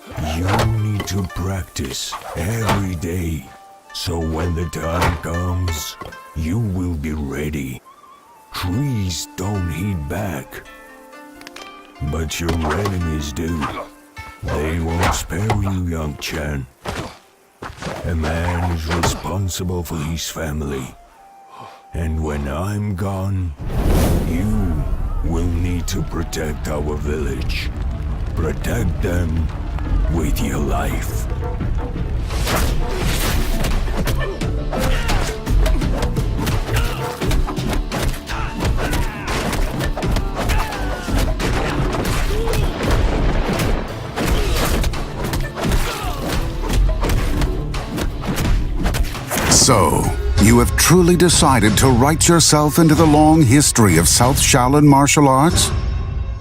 You need to practice every day, so when the time comes, you will be ready. Trees don't heat back, but your enemies do. They won't spare you, young Chan. A man is responsible for his family. And when I'm gone, you will need to protect our village. Protect them with your life. So, you have truly decided to write yourself into the long history of South Shaolin martial arts?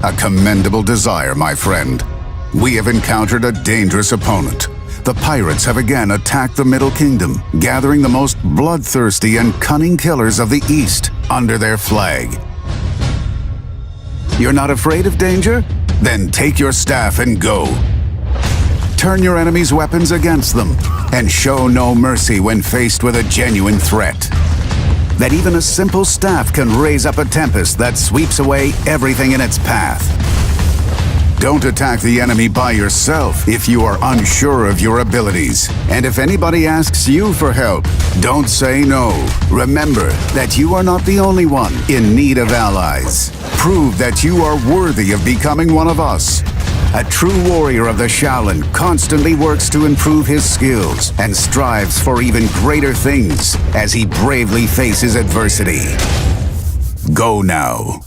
A commendable desire, my friend. We have encountered a dangerous opponent. The pirates have again attacked the Middle Kingdom, gathering the most bloodthirsty and cunning killers of the East under their flag. You're not afraid of danger? Then take your staff and go. Turn your enemy's weapons against them, and show no mercy when faced with a genuine threat. That even a simple staff can raise up a tempest that sweeps away everything in its path. Don't attack the enemy by yourself if you are unsure of your abilities. And if anybody asks you for help, don't say no. Remember that you are not the only one in need of allies. Prove that you are worthy of becoming one of us. A true warrior of the Shaolin constantly works to improve his skills and strives for even greater things as he bravely faces adversity. Go now.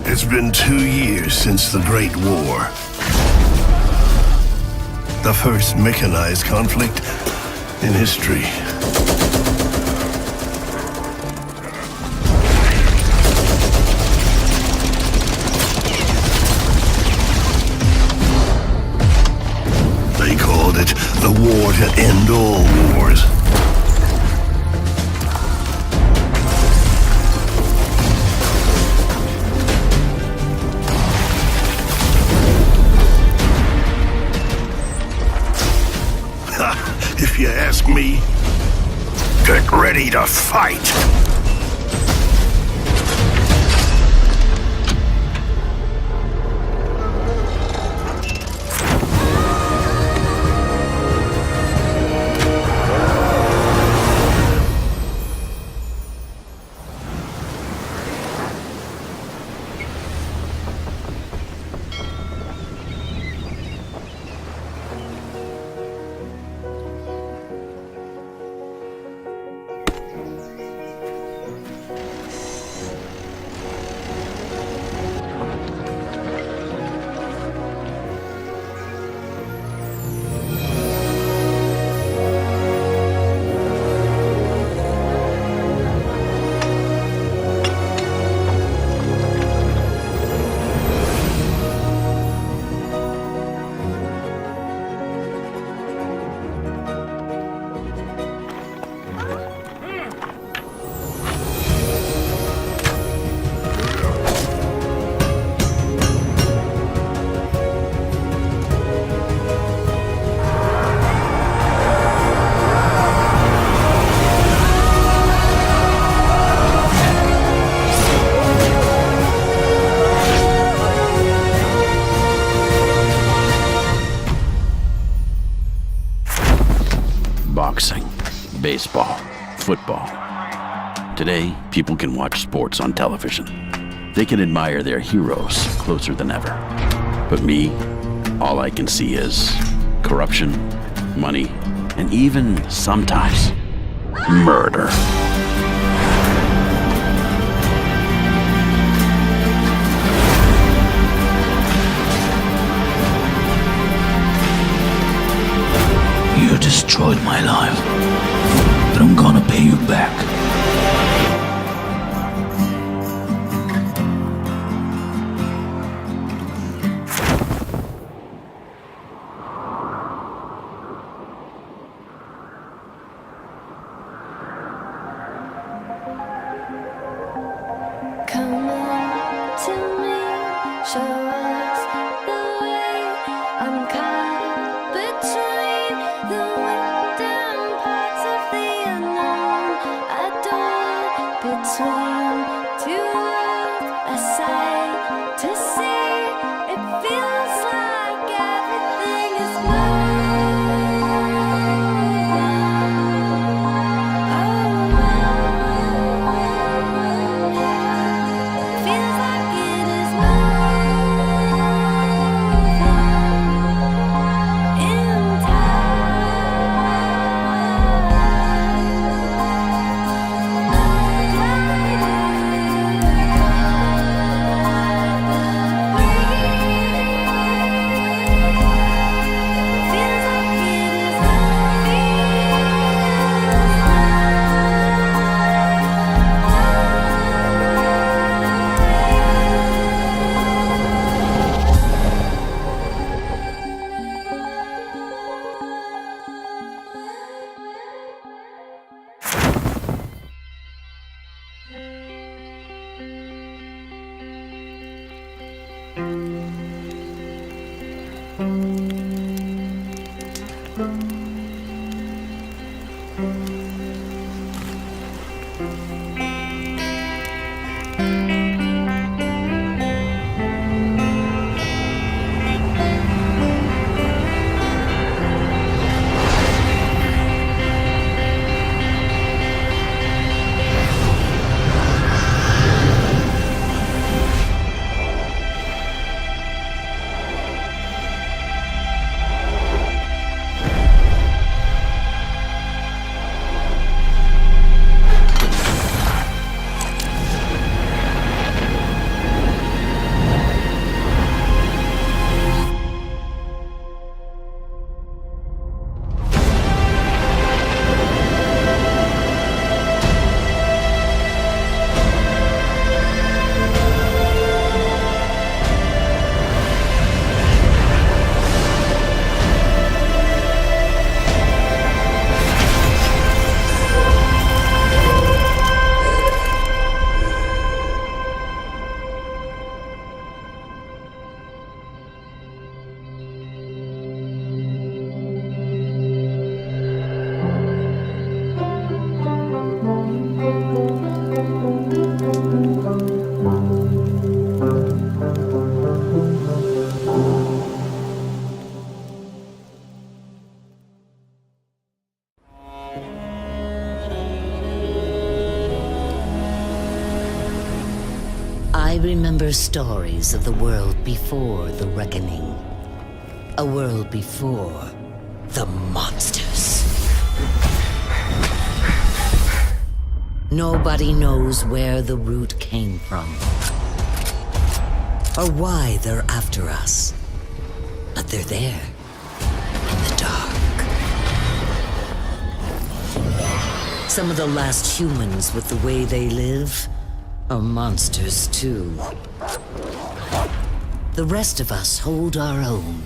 It's been 2 years since the Great War. The first mechanized conflict in history. They called it the war to end all wars. If you ask me, get ready to fight! boxing, baseball, football. Today, people can watch sports on television. They can admire their heroes closer than ever. But me, all I can see is corruption, money, and even sometimes murder. You destroyed my life, but I'm gonna pay you back. Come on to me, show us the way. I'm caught between the wind and parts of the unknown. I don't between two worlds, a sight to see. It feels like everything is moving. Feels like it is moving in I remember stories of the world before the reckoning. A world before the monsters. Nobody knows where the root came from, or why they're after us. But they're there, in the dark. Some of the last humans with the way they live are monsters too. The rest of us hold our own,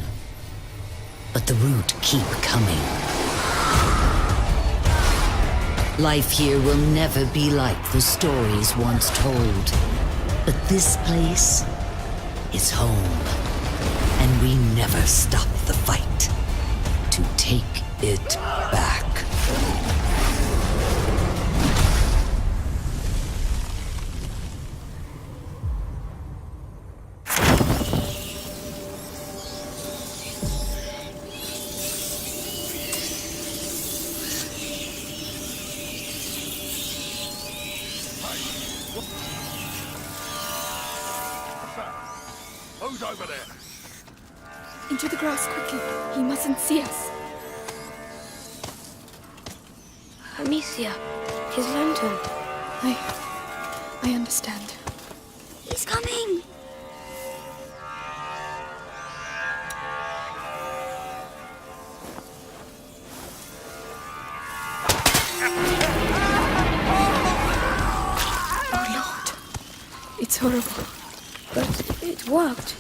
but the root keep coming. Life here will never be like the stories once told, but this place is home, and we never stop the fight to take it back. over there? Into the grass quickly. He mustn't see us. Amicia, his lantern. I understand. He's coming! Oh, Lord. It's horrible. But it worked.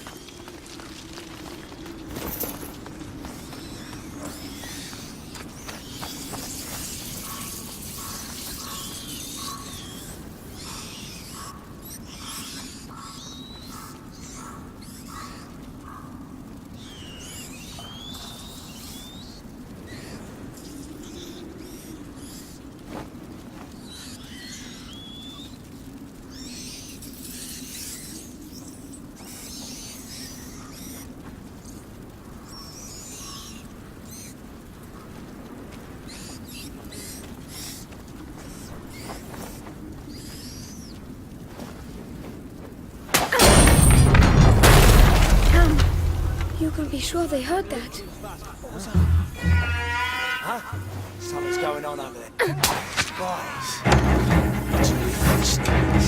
You can be sure they heard that. What was that? Huh? Something's going on over there. Guys. It's really stupid.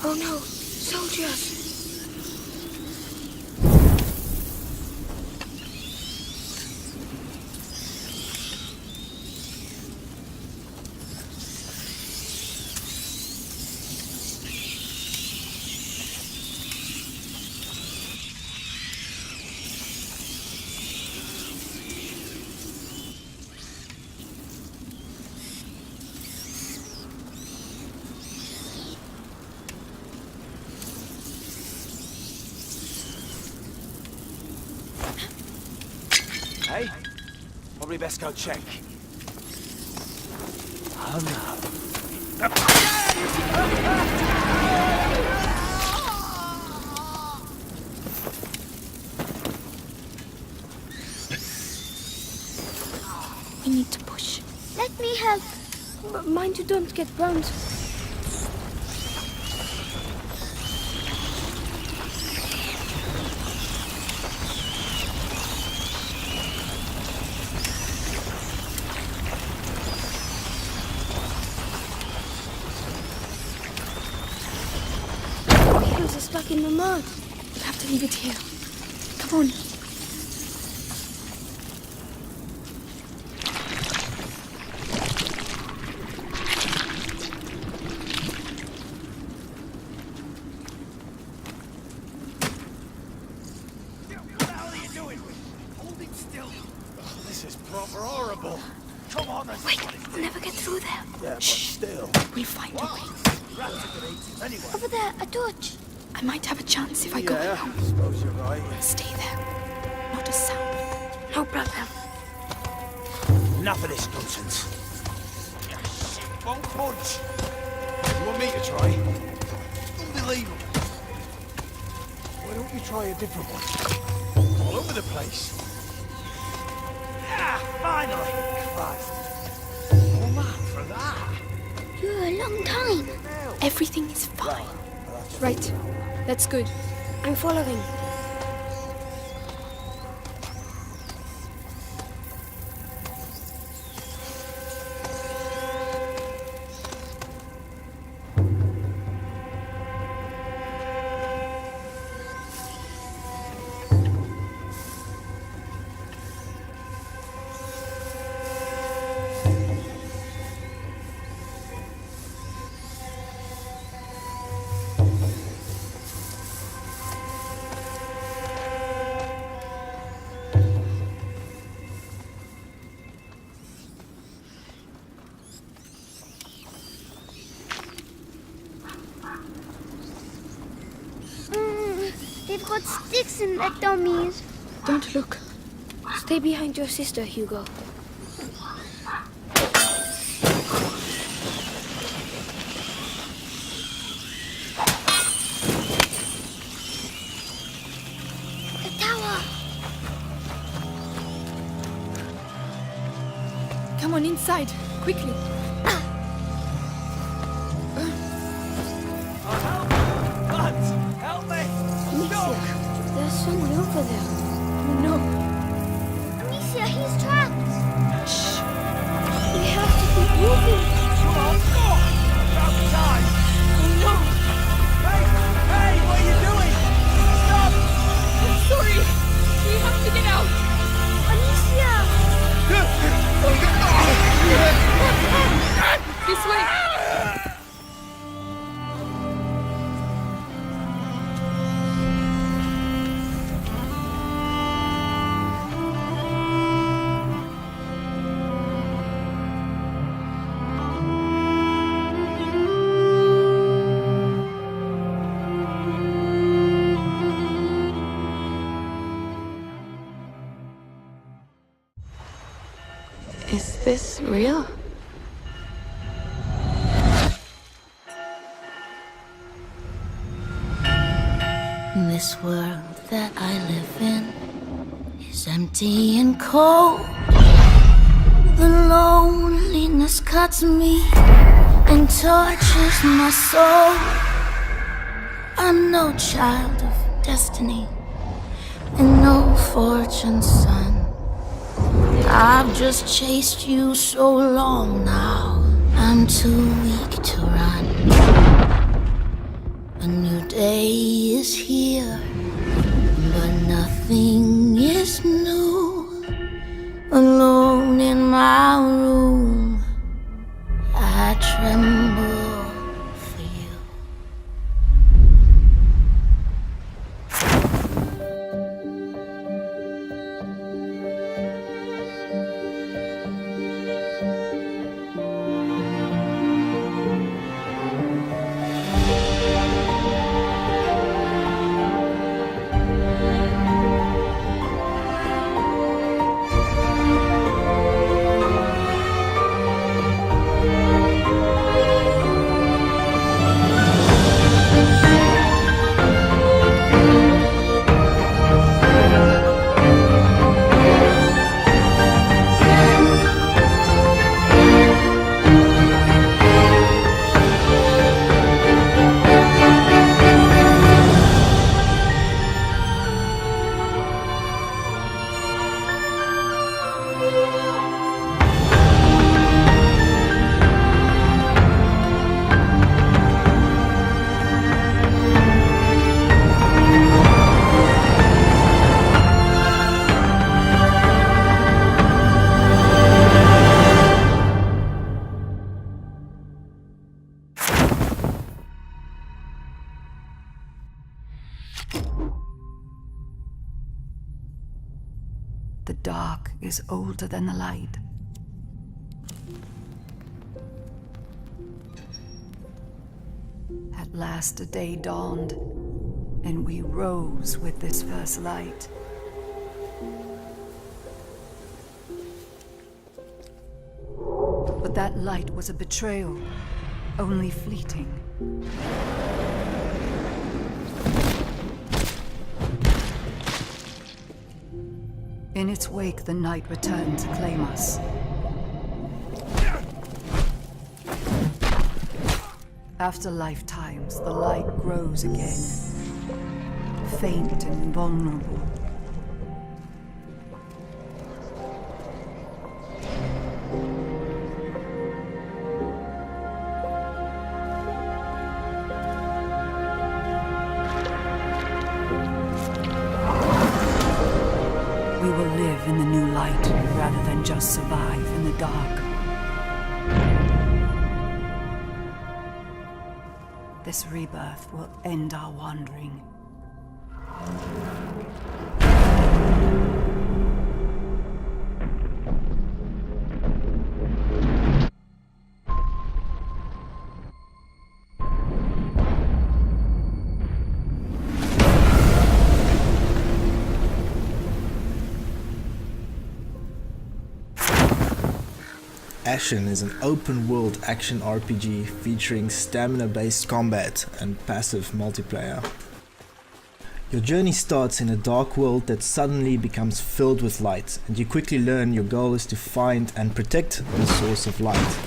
Oh no, soldiers! Hey? Probably best go check. Oh no. We need to push. Let me help. Mind you don't get burned. Heels are stuck in the mud. We'll have to leave it here. Come on. What the hell are you doing? Holding still. Oh, this is proper horrible. Come on, there's Wait, we'll never get through there. Yeah, but still. We'll find a way. Rats are gonna eat him anyway. Over there, a torch. I might have a chance if I go Yeah, alone. I suppose you're right. Stay there. Not a sound. No problem. Enough of this nonsense. Yeah, shit, won't budge. You want me to try? Unbelievable. Why don't you try a different one? All over the place. Ah, finally. Christ. Oh man, for that. You're a long time. Everything is fine. I'll have Right. That's good. I'm following. They've got sticks in their dummies. Don't look. Stay behind your sister, Hugo. The tower. Come on inside, quickly. Lads, help me! Amicia, there's someone over there. Oh no. Amicia, he's trapped. Shh. We have to keep moving. Come on, go! About time! Oh no. Hey! Hey! What are you doing? Stop! I'm sorry. We have to get out. Amicia! This way. Is this real? This world that I live in is empty and cold. The loneliness cuts me and tortures my soul. I'm no child of destiny and no fortune's son. I've just chased you so long now, I'm too weak to run. A new day is here, but nothing is new. Alone in my room, I tremble for you. The dark is older than the light. At last a day dawned, and we rose with this first light. But that light was a betrayal, only fleeting. In its wake, the night returned to claim us. After lifetimes, the light grows again, faint and vulnerable. We will live in the new light rather than just survive in the dark. This rebirth will end our wandering. Ashen is an open-world action RPG featuring stamina-based combat and passive multiplayer. Your journey starts in a dark world that suddenly becomes filled with light, and you quickly learn your goal is to find and protect the source of light.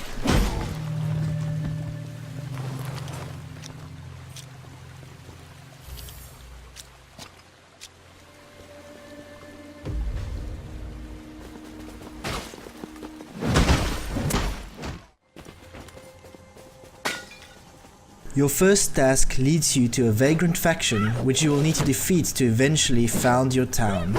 Your first task leads you to a vagrant faction which you will need to defeat to eventually found your town.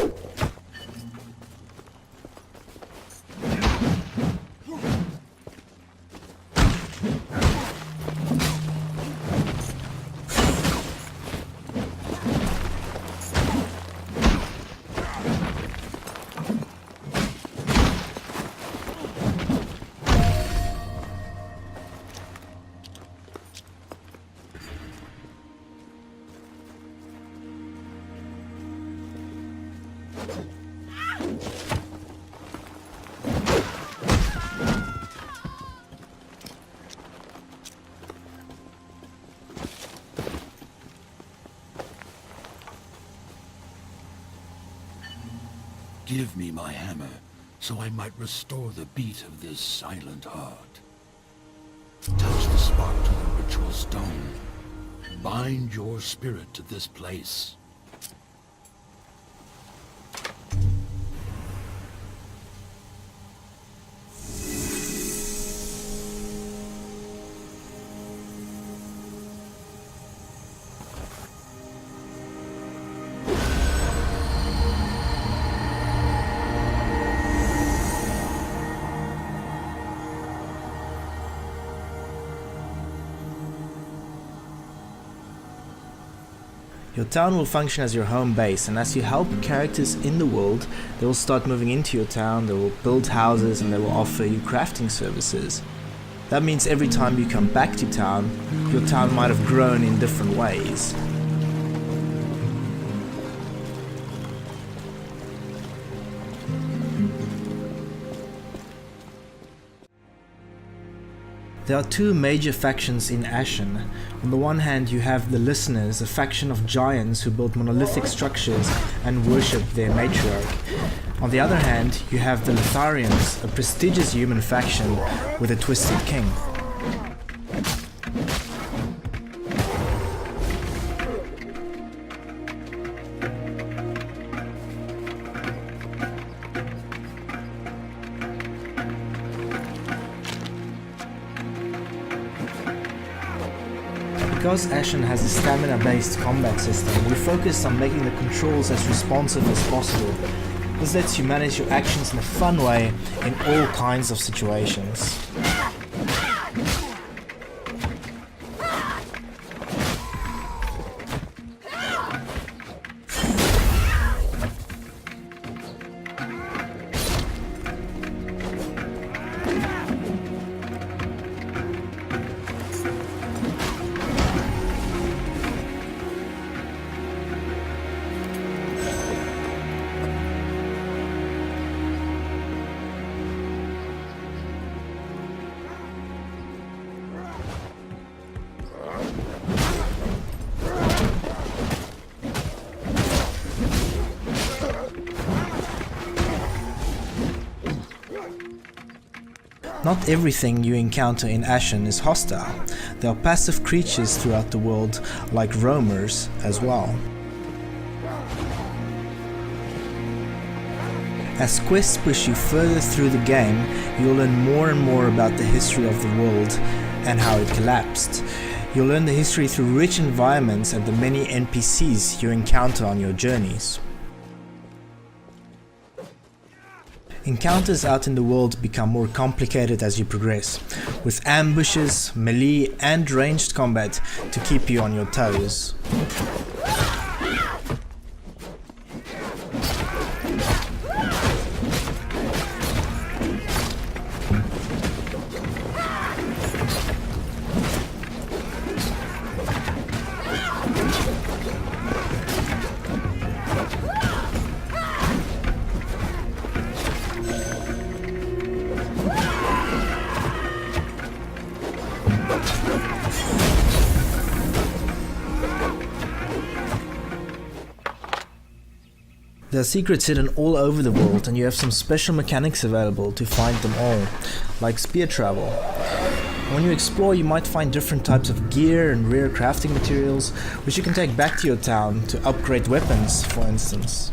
Give me my hammer, so I might restore the beat of this silent heart. Touch the spark to the ritual stone. Bind your spirit to this place. Your town will function as your home base, and as you help characters in the world, they will start moving into your town, they will build houses, and they will offer you crafting services. That means every time you come back to town, your town might have grown in different ways. There are two major factions in Ashen. On the one hand, you have the Listeners, a faction of giants who built monolithic structures and worship their matriarch. On the other hand, you have the Litharians, a prestigious human faction with a twisted king. Because Ashen has a stamina-based combat system, we focus on making the controls as responsive as possible. This lets you manage your actions in a fun way in all kinds of situations. Not everything you encounter in Ashen is hostile. There are passive creatures throughout the world, like roamers as well. As quests push you further through the game, you'll learn more and more about the history of the world and how it collapsed. You'll learn the history through rich environments and the many NPCs you encounter on your journeys. Encounters out in the world become more complicated as you progress, with ambushes, melee and ranged combat to keep you on your toes. There are secrets hidden all over the world, and you have some special mechanics available to find them all, like spear travel. When you explore, you might find different types of gear and rare crafting materials, which you can take back to your town to upgrade weapons, for instance.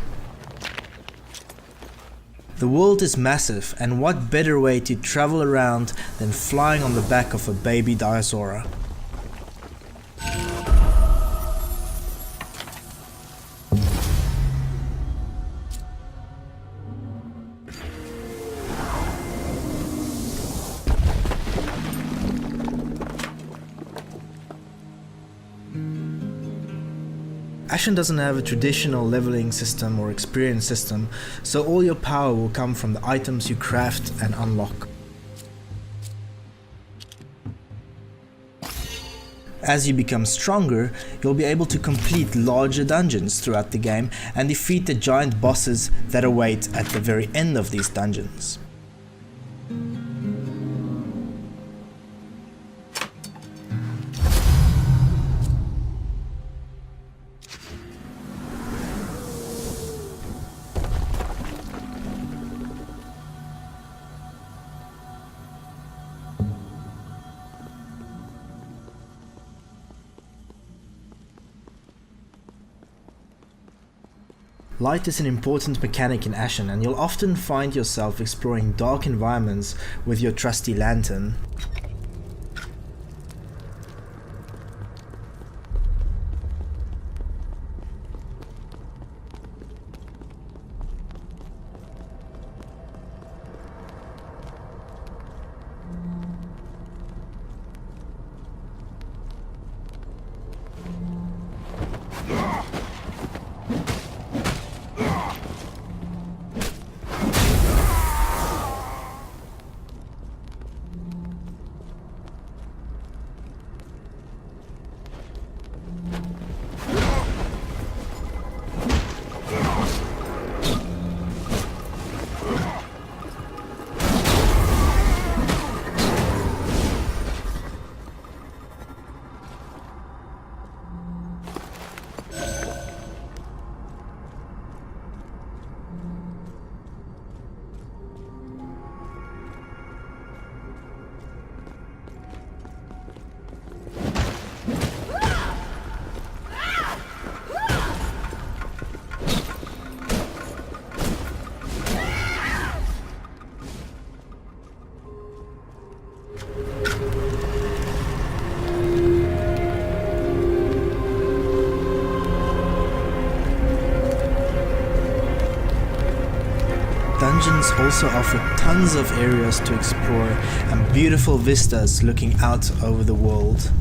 The world is massive, and what better way to travel around than flying on the back of a baby dinosaur? Ashen doesn't have a traditional leveling system or experience system, so all your power will come from the items you craft and unlock. As you become stronger, you'll be able to complete larger dungeons throughout the game and defeat the giant bosses that await at the very end of these dungeons. Light is an important mechanic in Ashen, and you'll often find yourself exploring dark environments with your trusty lantern. Dungeons also offer tons of areas to explore and beautiful vistas looking out over the world.